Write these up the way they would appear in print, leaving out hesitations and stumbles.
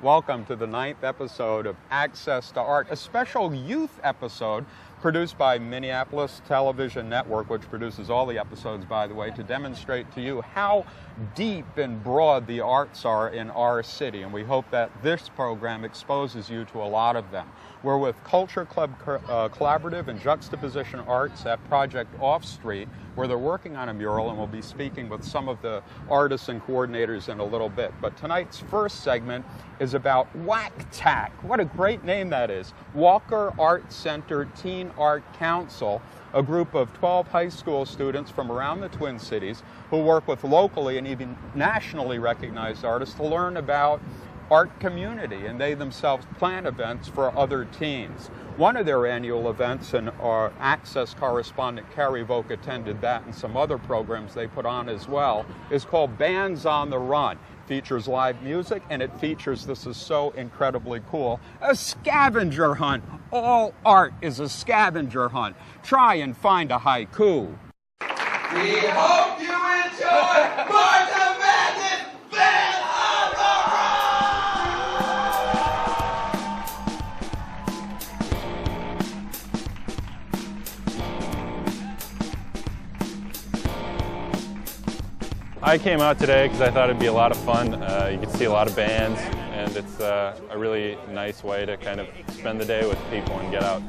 Welcome to the 9th episode of Access to Art, a special youth episode produced by Minneapolis Television Network, which produces all the episodes, by the way, to demonstrate to you how deep and broad the arts are in our city. And we hope that this program exposes you to a lot of them. We're with Kulture, Klub Collaborative and Juxtaposition Arts at Project Off Street, where they're working on a mural, and we'll be speaking with some of the artists and coordinators in a little bit. But tonight's first segment is about WACTAC. What a great name that is. Walker Art Center Teen Art Council, a group of 12 high school students from around the Twin Cities who work with locally and even nationally recognized artists to learn about art community, and they themselves plan events for other teens. One of their annual events, and our Access correspondent Carrie Volk attended that, and some other programs they put on as well, is called Bands on the Run. Features live music, and it features, this is so incredibly cool, a scavenger hunt. All art is a scavenger hunt. Try and find a haiku. We hope you enjoy March of Madness, Bands on the I came out today because I thought it'd be a lot of fun. You can see a lot of bands, and it's a really nice way to kind of spend the day with people and get out.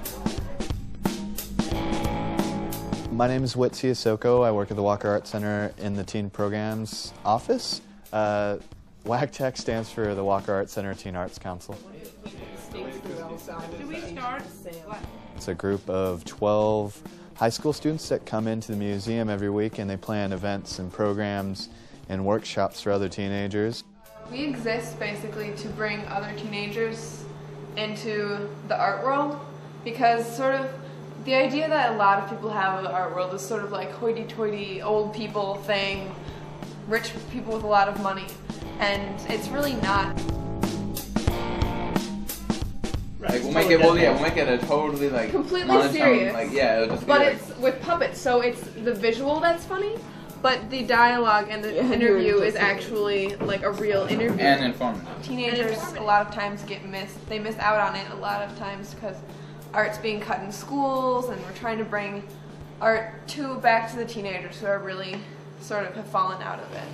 My name is Whit Siasoko. I work at the Walker Art Center in the Teen Programs office. WACTAC stands for the Walker Art Center Teen Arts Council. It's a group of 12 high school students that come into the museum every week, and they plan events and programs and workshops for other teenagers. We exist basically to bring other teenagers into the art world, because sort of the idea that a lot of people have of the art world is sort of like hoity-toity old people thing, rich people with a lot of money, and it's really not. Like we'll make it a totally like completely monotone, serious. Like it'll just be but like, it's with puppets, so it's the visual that's funny, but the dialogue and the interview is actually like a real interview. and informative. Teenagers a lot of times they miss out on it a lot of times because art's being cut in schools, and we're trying to bring art back to the teenagers who are really sort of have fallen out of it.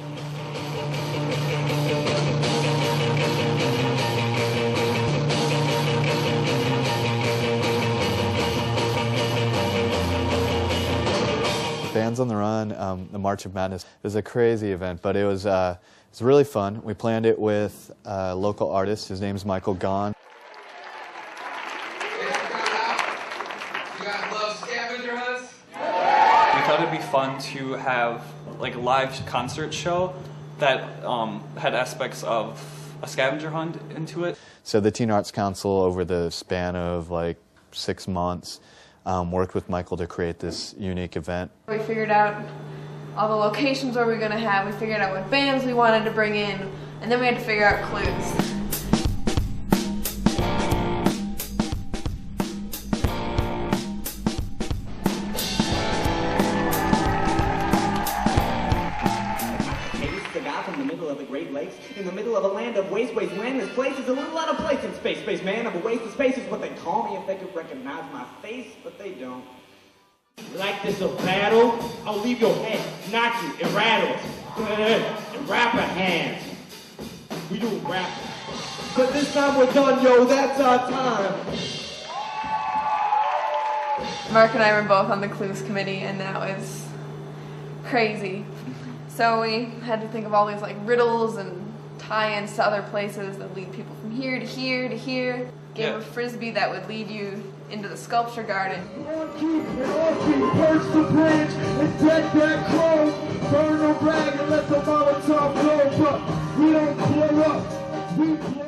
Bands on the Run, the March of Madness, is a crazy event, but it's really fun. We planned it with a local artist. His name's Michael Gahn. You guys love scavenger hunts? We thought it'd be fun to have like a live concert show that had aspects of a scavenger hunt into it. So the Teen Arts Council, over the span of like 6 months, worked with Michael to create this unique event. We figured out all the locations where we were going to have, we figured out what bands we wanted to bring in, and then we had to figure out clues. In the middle of a land of waste, man, this place is a little out of place in space. Space man of a waste of space is what they call me if they could recognize my face, but they don't. Like this a battle? I'll leave your head, knock you, it rattles. And rapper hands. We do rap. But this time we're done, yo, that's our time. Mark and I were both on the Klub committee, and that was crazy. So we had to think of all these like riddles and tie-ins to other places that lead people from here to here to here. Game of frisbee that would lead you into the sculpture garden.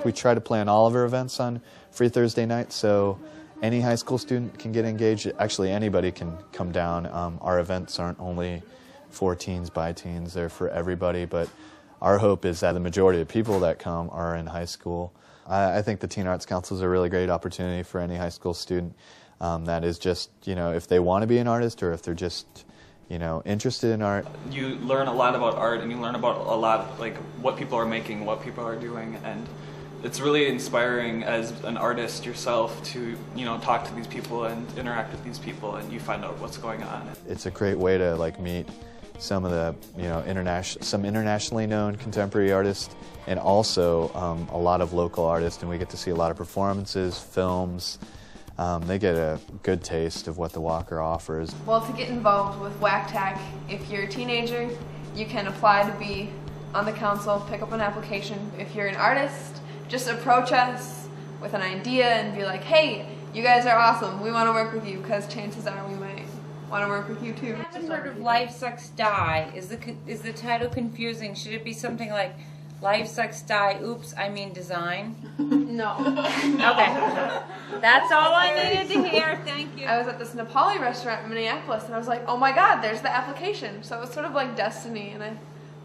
We try to plan all of our events on Free Thursday night, so any high school student can get engaged. Actually, anybody can come down. Our events aren't only for teens, by teens, they're for everybody, but our hope is that the majority of people that come are in high school. I think the Teen Arts Council is a really great opportunity for any high school student that is just, if they want to be an artist or if they're just, interested in art. You learn a lot about art, and you learn about a lot, like what people are making, what people are doing, and it's really inspiring as an artist yourself to, talk to these people and interact with these people, and you find out what's going on. It's a great way to meet some of the some internationally known contemporary artists, and also a lot of local artists, and we get to see a lot of performances, films. They get a good taste of what the Walker offers. Well, to get involved with WACTAC, if you're a teenager, you can apply to be on the council, pick up an application. If you're an artist, just approach us with an idea and be like, hey, you guys are awesome, we want to work with you, because chances are we might want to work with you too. I haven't heard of Life Sucks Die. Is the title confusing? Should it be something like Life Sucks Die, oops, I mean design? No. Okay. That's all I needed to hear. Thank you. I was at this Nepali restaurant in Minneapolis, and I was like, oh my god, there's the application. So it was sort of like destiny, and I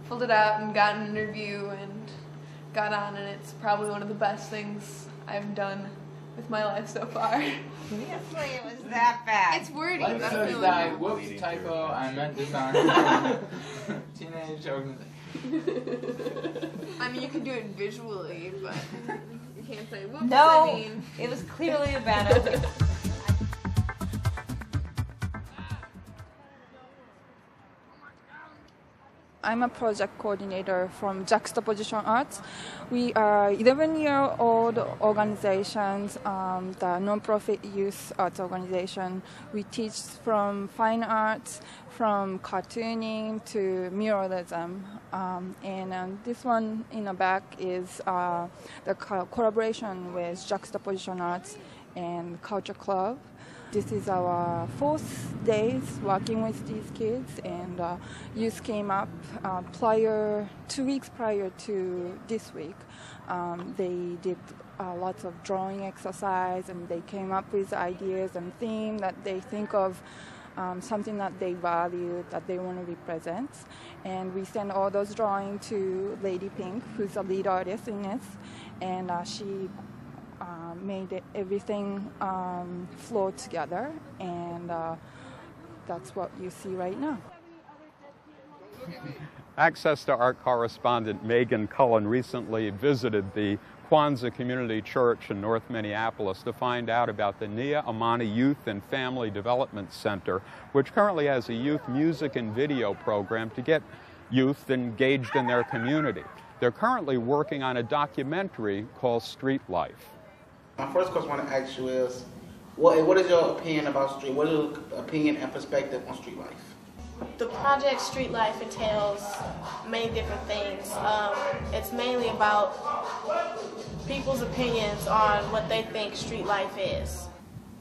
filled it out and got an interview and got on, and it's probably one of the best things I've done with my life so far. Seriously, it was that bad. It's wordy. Life Sucks Die, whoops, typo, I meant design. Teenage organization. I mean, you can do it visually, but you can't say, whoops, No, I mean. it was clearly a bad idea. I'm a project coordinator from Juxtaposition Arts. We are 11-year-old organizations, the non-profit youth arts organization. We teach from fine arts, from cartooning to muralism. And this one in the back is the collaboration with Juxtaposition Arts and Culture Klub. This is our 4th days working with these kids, and youth came up 2 weeks prior to this week. They did lots of drawing exercise, and they came up with ideas and themes that they think of, something that they value, that they want to represent. And we send all those drawings to Lady Pink, who's a lead artist in this, and she made everything flow together, and that's what you see right now. Access to Art Correspondent Megan Cullen recently visited the Kwanzaa Community Church in North Minneapolis to find out about the Nia-Imani Youth and Family Development Center, which currently has a youth music and video program to get youth engaged in their community. They're currently working on a documentary called Street Life. My first question I want to ask you is, what is your opinion about street? What is your opinion and perspective on street life? The project Street Life entails many different things. It's mainly about people's opinions on what they think street life is.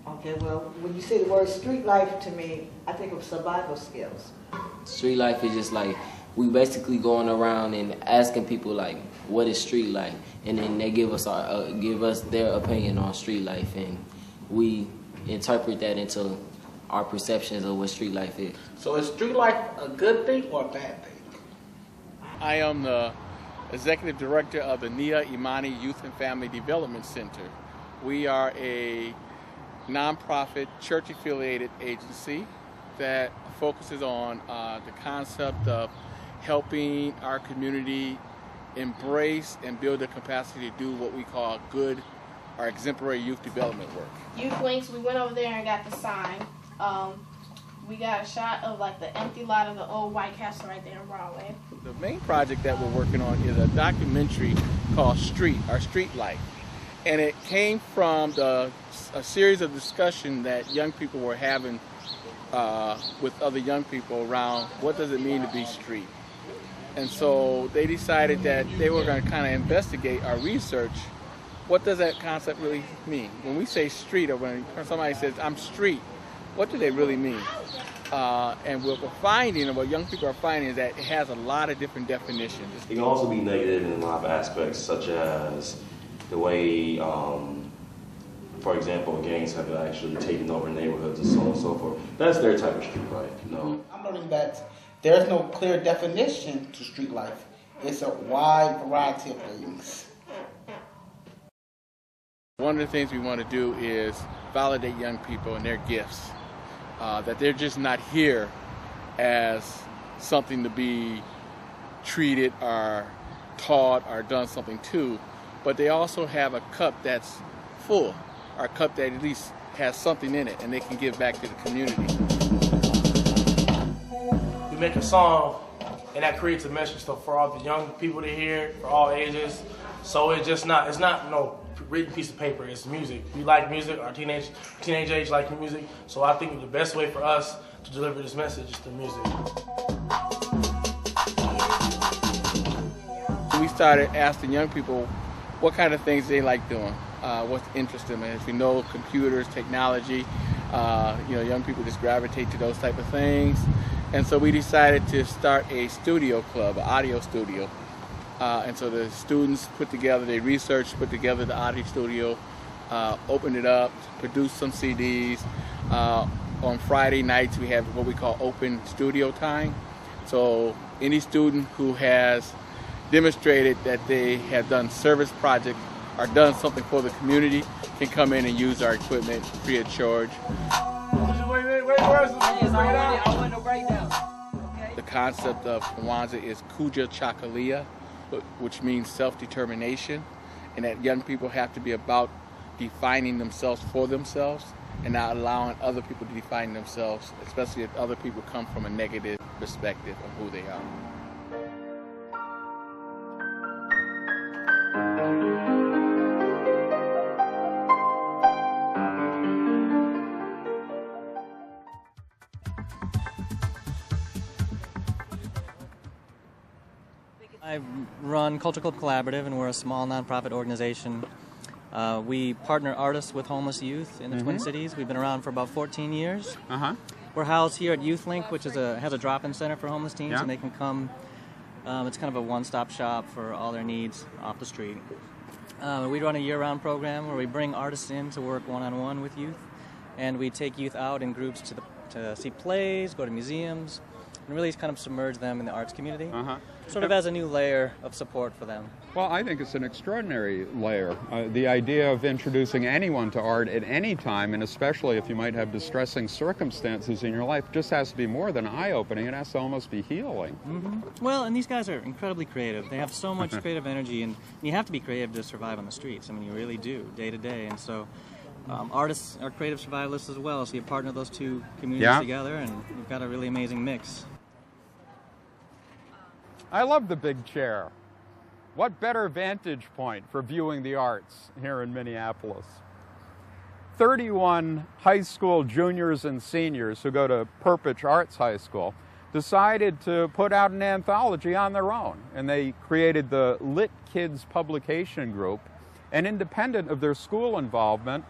Okay, well, when you say the word street life to me, I think of survival skills. Street life is just like, we basically going around and asking people like, what is street life? And then they give us their opinion on street life, and we interpret that into our perceptions of what street life is. So is street life a good thing or a bad thing? I am the executive director of the Nia-Imani Youth and Family Development Center. We are a nonprofit, church-affiliated agency that focuses on the concept of helping our community embrace and build the capacity to do what we call good or exemplary youth development work. Youth Links, we went over there and got the sign. We got a shot of like the empty lot of the old White Castle right there on Broadway. The main project that we're working on is a documentary called Street Life. And it came from a series of discussion that young people were having with other young people around what does it mean to be street. And so they decided that they were going to kind of investigate our research. What does that concept really mean? When we say street, or when somebody says, I'm street, what do they really mean? And what we're finding, and what young people are finding, is that it has a lot of different definitions. It can also be negative in a lot of aspects, such as the way, for example, gangs have actually taken over neighborhoods and so on and so forth. That's their type of street life, you know. I'm learning that there's no clear definition to street life. It's a wide variety of things. One of the things we want to do is validate young people and their gifts, that they're just not here as something to be treated or taught or done something to, but they also have a cup that's full, or a cup that at least has something in it and they can give back to the community. We make a song and that creates a message for all the young people to hear, for all ages. So it's not no written piece of paper, it's music. We like music, our teenage age like music, so I think the best way for us to deliver this message is through music. We started asking young people what kind of things they like doing, what's interesting them. As we know, computers, technology, young people just gravitate to those type of things. And so we decided to start a studio club, an audio studio. And so the students put together, they researched, put together the audio studio, opened it up, produced some CDs. On Friday nights, we have what we call open studio time. So any student who has demonstrated that they have done service project or done something for the community can come in and use our equipment free of charge. The concept of Kwanzaa is Kuja Chakalia, which means self-determination, and that young people have to be about defining themselves for themselves and not allowing other people to define themselves, especially if other people come from a negative perspective of who they are. I run Culture Klub Collaborative, and we're a small nonprofit organization. We partner artists with homeless youth in the Twin Cities. We've been around for about 14 years. We're housed here at Youth Link, which has a drop-in center for homeless teens, and they can come. It's kind of a one-stop shop for all their needs off the street. We run a year-round program where we bring artists in to work one-on-one with youth, and we take youth out in groups to see plays, go to museums, and really kind of submerge them in the arts community, sort of as a new layer of support for them. Well, I think it's an extraordinary layer. The idea of introducing anyone to art at any time, and especially if you might have distressing circumstances in your life, just has to be more than eye-opening. It has to almost be healing. Well, and these guys are incredibly creative. They have so much creative energy, and you have to be creative to survive on the streets. I mean, you really do, day to day. And so artists are creative survivalists as well, so you partner those two communities together, and you've got a really amazing mix. I love the big chair. What better vantage point for viewing the arts here in Minneapolis? 31 high school juniors and seniors who go to Perpich Arts High School decided to put out an anthology on their own, and they created the Lit Kids Publication Group, and independent of their school involvement,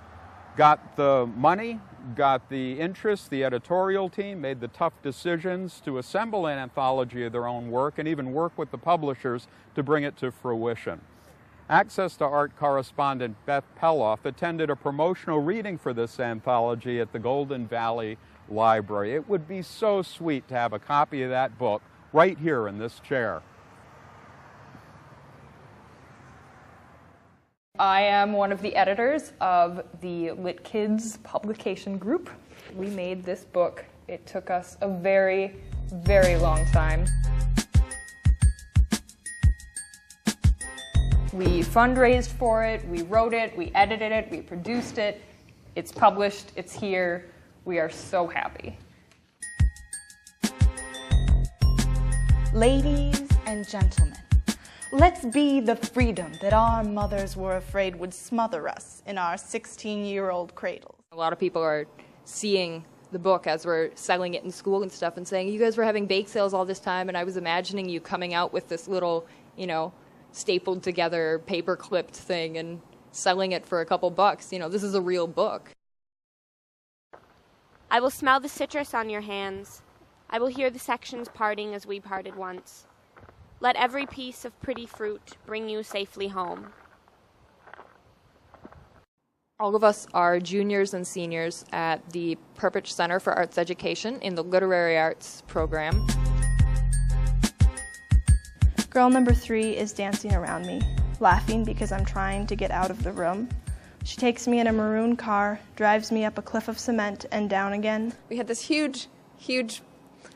got the money, got the interest, the editorial team, made the tough decisions to assemble an anthology of their own work and even work with the publishers to bring it to fruition. Access to Art Correspondent Beth Peloff attended a promotional reading for this anthology at the Golden Valley Library. It would be so sweet to have a copy of that book right here in this chair. I am one of the editors of the Lit Kids Publication Group. We made this book. It took us a very, very long time. We fundraised for it, we wrote it, we edited it, we produced it. It's published, it's here. We are so happy. Ladies and gentlemen, Let's be the freedom that our mothers were afraid would smother us in our 16-year-old cradles. A lot of people are seeing the book as we're selling it in school and stuff and saying, you guys were having bake sales all this time, and I was imagining you coming out with this little, you know, stapled together, paper clipped thing and selling it for a couple bucks. You know, this is a real book. I will smell the citrus on your hands. I will hear the sections parting as we parted once. Let every piece of pretty fruit bring you safely home. All of us are juniors and seniors at the Perpich Center for Arts Education in the Literary Arts program. Girl number 3 is dancing around me, laughing because I'm trying to get out of the room. She takes me in a maroon car, drives me up a cliff of cement and down again. We had this huge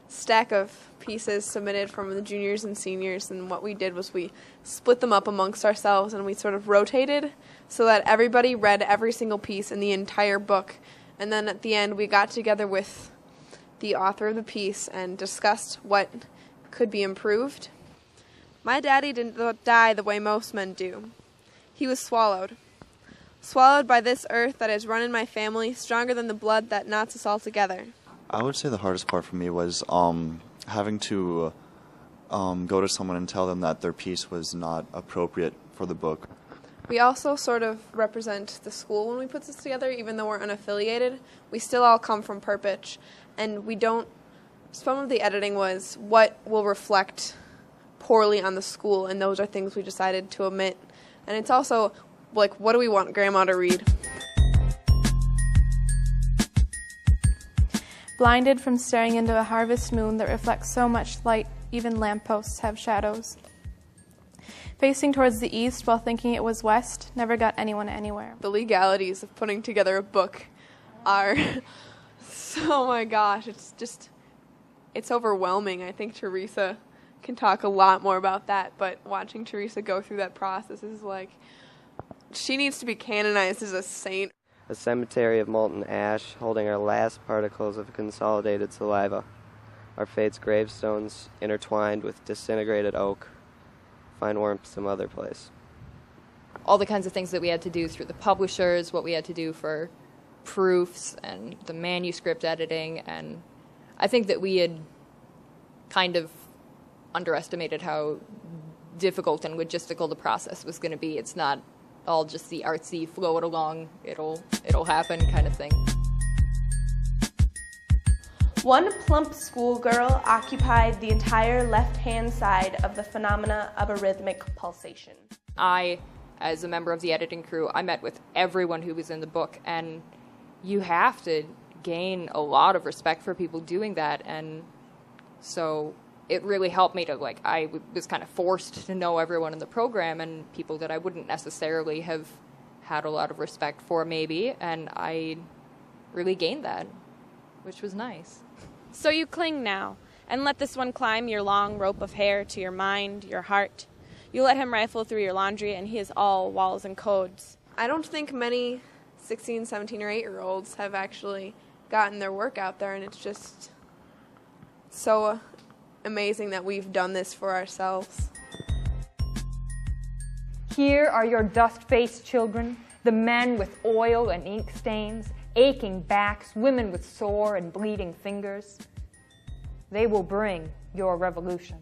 stack of pieces submitted from the juniors and seniors, and what we did was we split them up amongst ourselves and we sort of rotated so that everybody read every single piece in the entire book, and then at the end we got together with the author of the piece and discussed what could be improved. My daddy didn't die the way most men do. He was swallowed by this earth that has run in my family, stronger than the blood that knots us all together. I would say the hardest part for me was having to go to someone and tell them that their piece was not appropriate for the book. We also sort of represent the school when we put this together, even though we're unaffiliated. We still all come from Perpich, and we don't. Some of the editing was what will reflect poorly on the school, and those are things we decided to omit. And it's also like, what do we want Grandma to read? Blinded from staring into a harvest moon that reflects so much light, even lampposts have shadows. Facing towards the east while thinking it was west never got anyone anywhere. The legalities of putting together a book are, oh my gosh, it's overwhelming. I think Teresa can talk a lot more about that, but watching Teresa go through that process is like, she needs to be canonized as a saint. A cemetery of molten ash holding our last particles of consolidated saliva. Our fate's gravestones intertwined with disintegrated oak. Find warmth some other place. All the kinds of things that we had to do through the publishers, what we had to do for proofs and the manuscript editing, and I think that we had kind of underestimated how difficult and logistical the process was going to be. It's not all just the artsy, flow it along, it'll happen kind of thing. One plump schoolgirl occupied the entire left-hand side of the phenomena of a rhythmic pulsation. I, as a member of the editing crew, I met with everyone who was in the book, and you have to gain a lot of respect for people doing that, and so it really helped me to, like, I was kind of forced to know everyone in the program and people that I wouldn't necessarily have had a lot of respect for maybe, and I really gained that, which was nice. So you cling now, and let this one climb your long rope of hair to your mind, your heart. You let him rifle through your laundry, and he is all walls and codes. I don't think many 16, 17, or 8-year-olds have actually gotten their work out there, and it's just so amazing that we've done this for ourselves. Here are your dust-faced children, the men with oil and ink stains, aching backs, women with sore and bleeding fingers. They will bring your revolution.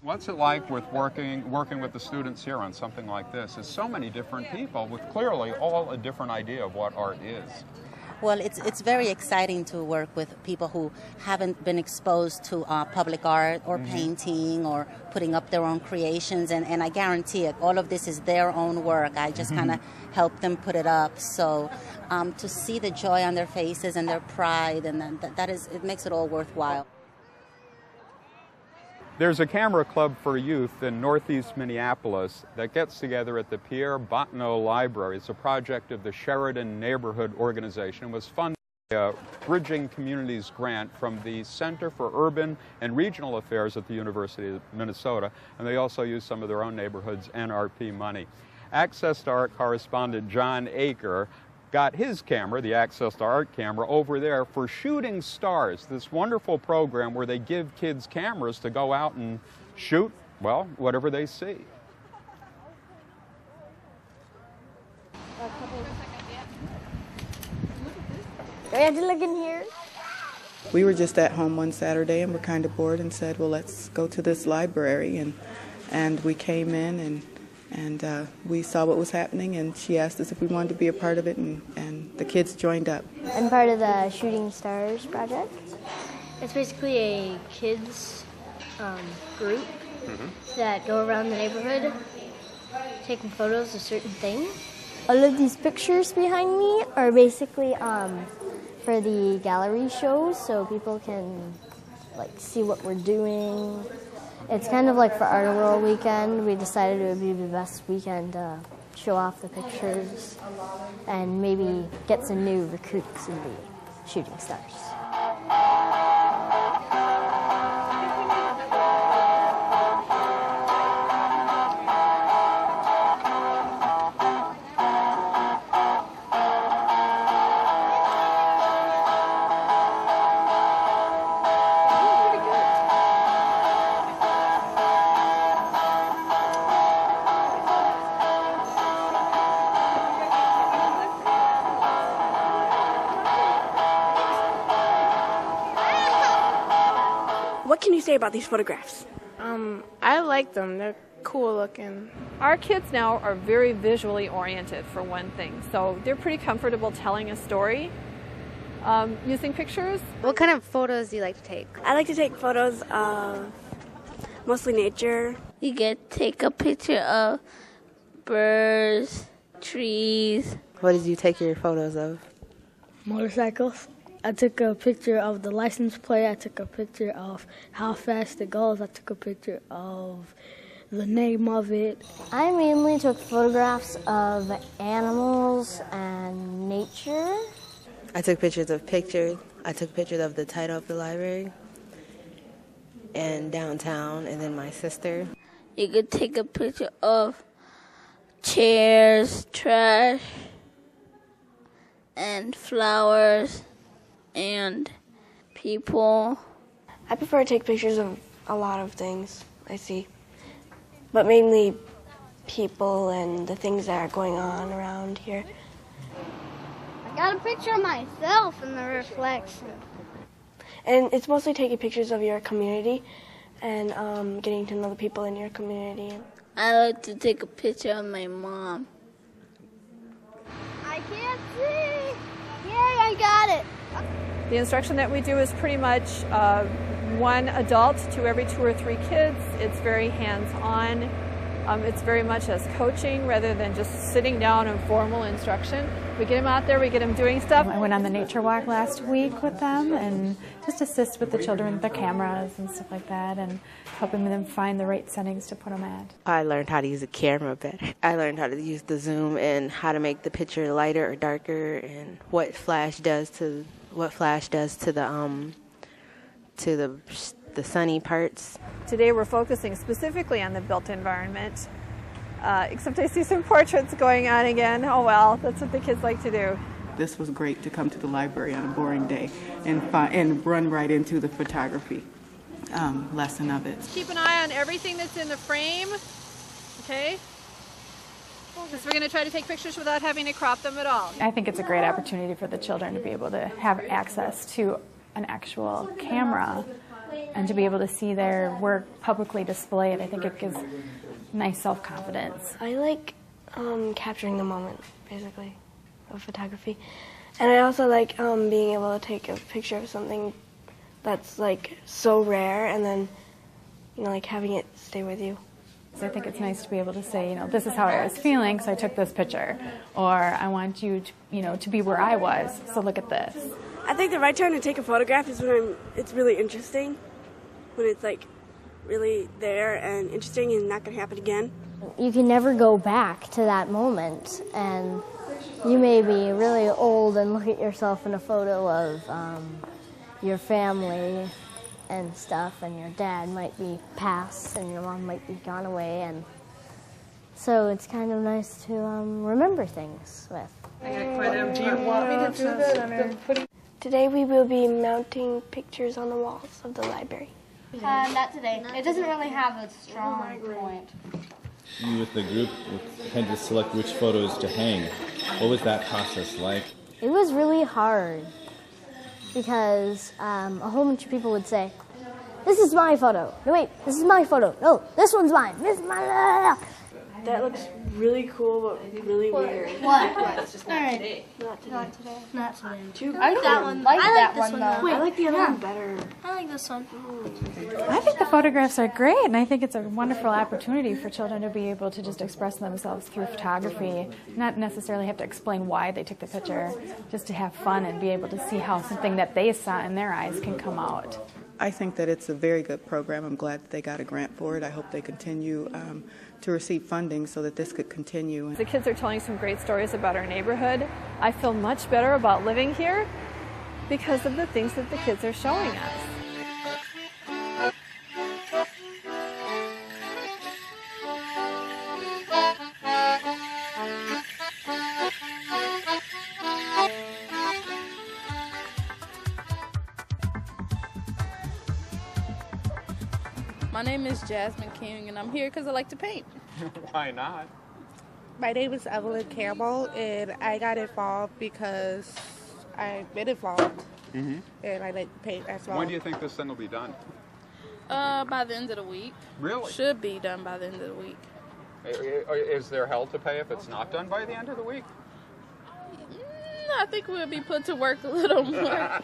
What's it like with working with the students here on something like this? There's so many different people with clearly all a different idea of what art is. Well, it's very exciting to work with people who haven't been exposed to public art or painting or putting up their own creations, and I guarantee it, all of this is their own work. I just kind of help them put it up. So to see the joy on their faces and their pride, and that is, it makes it all worthwhile. There's a camera club for youth in northeast Minneapolis that gets together at the Pierre Bottineau Library. It's a project of the Sheridan Neighborhood Organization. It was funded by a Bridging Communities grant from the Center for Urban and Regional Affairs at the University of Minnesota, and they also use some of their own neighborhoods NRP money. Access to Art correspondent John Aker got his camera, the Access to Art camera, over there for Shooting Stars, this wonderful program where they give kids cameras to go out and shoot, well, whatever they see. Do I have to look in here? We were just at home one Saturday and we're kind of bored and said, well, let's go to this library. And we came in and we saw what was happening, and she asked us if we wanted to be a part of it, and the kids joined up. I'm part of the Shooting Stars project. It's basically a kids group that go around the neighborhood taking photos of certain things. All of these pictures behind me are basically for the gallery shows, so people can see what we're doing. It's kind of like for Art World weekend. We decided it would be the best weekend to show off the pictures and maybe get some new recruits in the Shooting Stars. What can you say about these photographs? I like them. They're cool looking. Our kids now are very visually oriented, for one thing, so they're pretty comfortable telling a story using pictures. What kind of photos do you like to take? I like to take photos of mostly nature. You get to take a picture of birds, trees. What did you take your photos of? Motorcycles. I took a picture of the license plate. I took a picture of how fast it goes. I took a picture of the name of it. I mainly took photographs of animals and nature. I took pictures of pictures. I took pictures of the title of the library and downtown, and then my sister. You could take a picture of chairs, trash, and flowers, and people. I prefer to take pictures of a lot of things I see, but mainly people and the things that are going on around here. I got a picture of myself in the reflection. And it's mostly taking pictures of your community and getting to know the people in your community. I like to take a picture of my mom. I can't see. Yay, I got it. The instruction that we do is pretty much one adult to every 2 or 3 kids. It's very hands-on. It's very much as coaching rather than just sitting down and formal instruction. We get them out there, we get them doing stuff. I went on the nature walk last week with them and just assist with the children with their cameras and stuff like that, and helping them find the right settings to put them at. I learned how to use a camera better. I learned how to use the zoom and how to make the picture lighter or darker, and what flash does to the sunny parts. Today we're focusing specifically on the built environment, except I see some portraits going on again. Oh well, that's what the kids like to do. This was great to come to the library on a boring day and run right into the photography lesson of it. Keep an eye on everything that's in the frame, okay? Because we're going to try to take pictures without having to crop them at all. I think it's a great opportunity for the children to be able to have access to an actual camera and to be able to see their work publicly displayed. I think it gives nice self-confidence. I like capturing the moment, basically, of photography. And I also like being able to take a picture of something that's like so rare and then, like having it stay with you. So I think it's nice to be able to say, this is how I was feeling, so I took this picture. Or I want you to, to be where I was, so look at this. I think the right time to take a photograph is when it's really interesting, when it's like really there and interesting and not going to happen again. You can never go back to that moment, and you may be really old and look at yourself in a photo of your family and stuff, and your dad might be passed and your mom might be gone away, and So it's kind of nice to remember things with. Do you want me to do that? Today we will be mounting pictures on the walls of the library. Not today. It doesn't really have a strong point. You with the group had to select which photos to hang. What was that process like? It was really hard because a whole bunch of people would say, "This is my photo. No, wait, this is my photo. No, this one's mine. This is mine." That looks really cool, but really weird. What? It's just not today. Not today. Not today. I like that one. That one though. Wait, I like the other one better. I like this one. I think the photographs are great, and I think it's a wonderful opportunity for children to be able to just express themselves through photography, not necessarily have to explain why they took the picture, just to have fun and be able to see how something that they saw in their eyes can come out. I think that it's a very good program. I'm glad that they got a grant for it. I hope they continue to receive funding so that this could continue. The kids are telling some great stories about our neighborhood. I feel much better about living here because of the things that the kids are showing us. My name is Jasmine King, and I'm here because I like to paint. Why not? My name is Evelyn Campbell, and I got involved because I've been involved, and I like to paint as well. When do you think this thing will be done? By the end of the week. Really? Should be done by the end of the week. Is there hell to pay if it's not done by the end of the week? I think we'll be put to work a little more.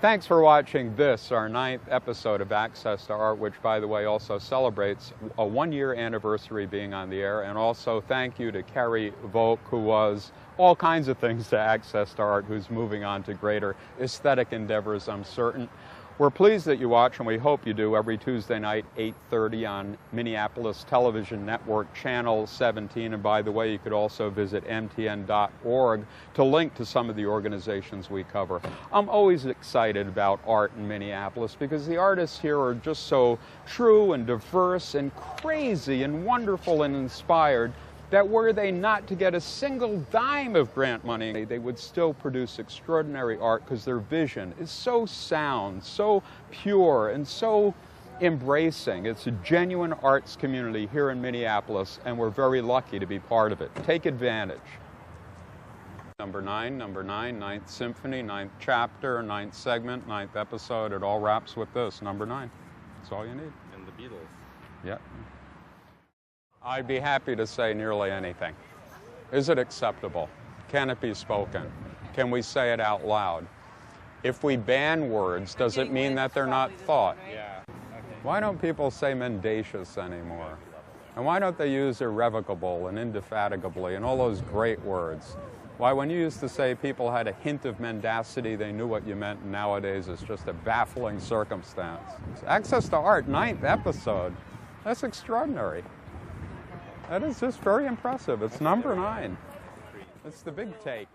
Thanks for watching this, our 9th episode of Access to Art, which, by the way, also celebrates a 1-year anniversary being on the air. And also thank you to Carrie Volk, who was all kinds of things to Access to Art, who's moving on to greater aesthetic endeavors, I'm certain. We're pleased that you watch, and we hope you do, every Tuesday night, 8:30 on Minneapolis Television Network, Channel 17. And by the way, you could also visit mtn.org to link to some of the organizations we cover. I'm always excited about art in Minneapolis because the artists here are just so true and diverse and crazy and wonderful and inspired that were they not to get a single dime of grant money, they would still produce extraordinary art because their vision is so sound, so pure, and so embracing. It's a genuine arts community here in Minneapolis, and we're very lucky to be part of it. Take advantage. Number 9, 9th Symphony, 9th chapter, 9th segment, 9th episode. It all wraps with this, number 9. That's all you need. And the Beatles. Yeah. I'd be happy to say nearly anything. Is it acceptable? Can it be spoken? Can we say it out loud? If we ban words, does it mean that they're not thought? Yeah. Okay. Why don't people say mendacious anymore? And why don't they use irrevocable and indefatigably and all those great words? Why, when you used to say people had a hint of mendacity, they knew what you meant, and nowadays it's just a baffling circumstance. Access to Art, 9th episode. That's extraordinary. That is just very impressive. It's number 9. It's the big take.